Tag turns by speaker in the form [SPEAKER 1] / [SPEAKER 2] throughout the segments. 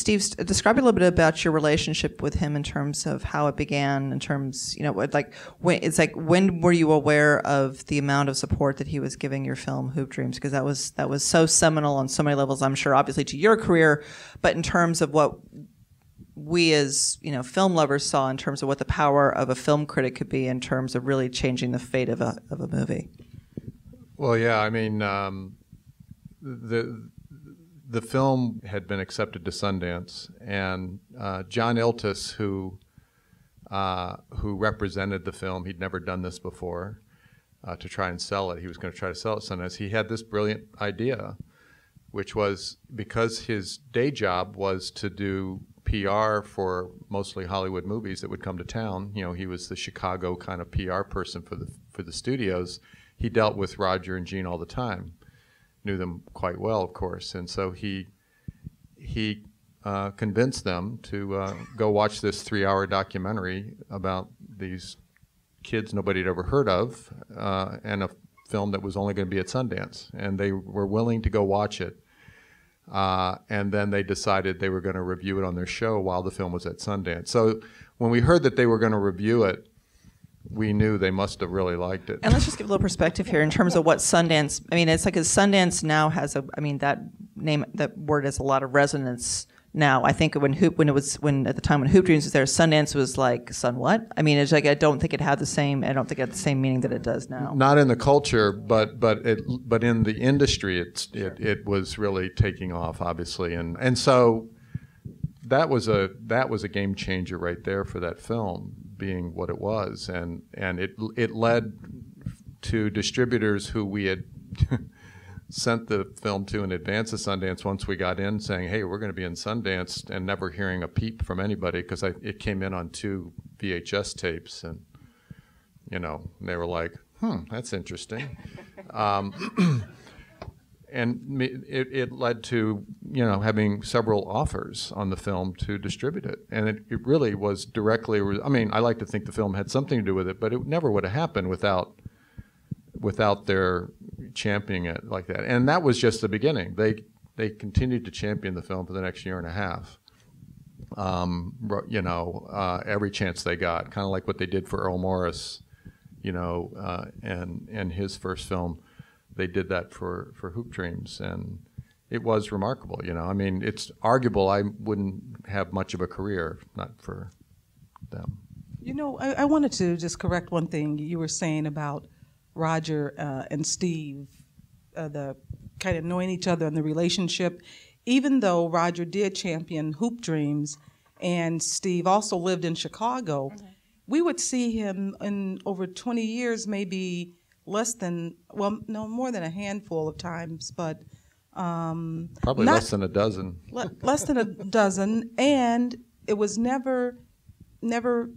[SPEAKER 1] Steve, describe a little bit about your relationship with him in terms of how it began, in terms, when were you aware of the amount of support that he was giving your film, Hoop Dreams? Because that was so seminal on so many levels, I'm sure, obviously to your career, but in terms of what we as, film lovers saw in terms of what the power of a film critic could be in terms of really changing the fate of a movie.
[SPEAKER 2] Well, yeah, I mean, the film had been accepted to Sundance, and John Iltis, who represented the film, he'd never done this before, to try and sell it. He was going to try to sell it at Sundance. He had this brilliant idea, which was because his day job was to do PR for mostly Hollywood movies that would come to town. He was the Chicago kind of PR person for the studios. He dealt with Roger and Gene all the time, knew them quite well, of course, and so he convinced them to go watch this 3-hour documentary about these kids nobody had ever heard of, and a film that was only going to be at Sundance, and they were willing to go watch it. And then they decided they were going to review it on their show while the film was at Sundance. So when we heard that they were going to review it, we knew they must have really liked it.
[SPEAKER 1] And let's just give a little perspective here in terms of what Sundance, it's like Sundance now has that word has a lot of resonance now. I think when at the time when Hoop Dreams was there, Sundance was like, what? It's like, I don't think it had the same meaning that it does now.
[SPEAKER 2] Not in the culture, but in the industry, it was really taking off, obviously. And so that was a game changer right there for that film being what it was, and it led to distributors who we had sent the film to in advance of Sundance once we got in, saying, hey, we're going to be in Sundance, and never hearing a peep from anybody, because it came in on 2 VHS tapes, and they were like, that's interesting. And it led to, having several offers on the film to distribute it. And it really was directly, I like to think the film had something to do with it, but it never would have happened without their championing it like that. And that was just the beginning. They continued to champion the film for the next year and a half. Every chance they got, kind of like what they did for Earl Morris, and his first film. They did that for Hoop Dreams, and it was remarkable. It's arguable I wouldn't have much of a career if not for them.
[SPEAKER 3] I wanted to just correct one thing you were saying about Roger and Steve, the kind of knowing each other and the relationship. Even though Roger did champion Hoop Dreams and Steve also lived in Chicago, we would see him in over 20 years, maybe more than a handful of times, but
[SPEAKER 2] probably less than a dozen.
[SPEAKER 3] Less than a dozen, and it was never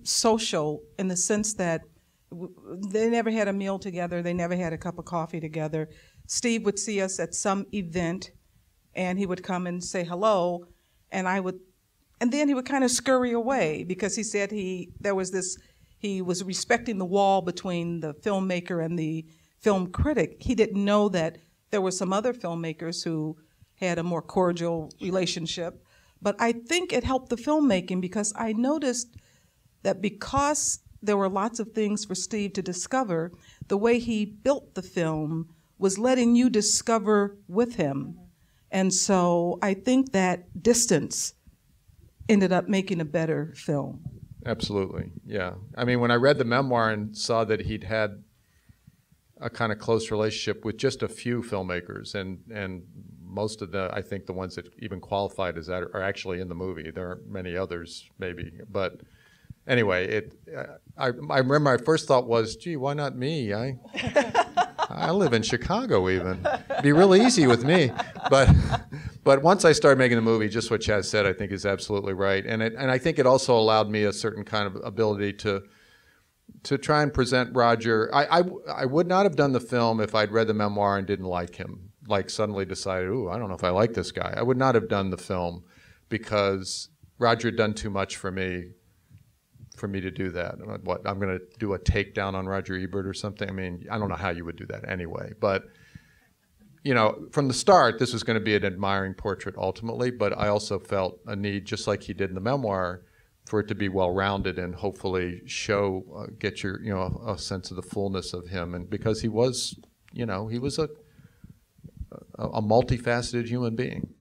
[SPEAKER 3] social in the sense that they never had a meal together. They never had a cup of coffee together. Steve would see us at some event, and he would come and say hello, and then he would kind of scurry away because he said he was respecting the wall between the filmmaker and the film critic. He didn't know that there were some other filmmakers who had a more cordial relationship. But I think it helped the filmmaking because I noticed that because there were lots of things for Steve to discover, the way he built the film was letting you discover with him. And so I think that distance ended up making a better film.
[SPEAKER 2] Absolutely, yeah. When I read the memoir and saw that he'd had a kind of close relationship with just a few filmmakers, and most of the ones that even qualified as that are actually in the movie. There aren't many others, maybe. But anyway, I remember my first thought was, gee, why not me? I live in Chicago even. It'd be real easy with me. But once I started making the movie, just what Chaz said, I think is absolutely right. And I think it also allowed me a certain kind of ability to try and present Roger. I would not have done the film if I'd read the memoir and didn't like him. Like suddenly decided, I don't know if I like this guy. I would not have done the film because Roger had done too much for me to do that. What, I'm going to do a takedown on Roger Ebert or something? I don't know how you would do that anyway. But you know, from the start, this was going to be an admiring portrait ultimately, but I also felt a need, just like he did in the memoir, for it to be well-rounded and hopefully show, get your, you know, a sense of the fullness of him. And because he was, you know, he was a multifaceted human being.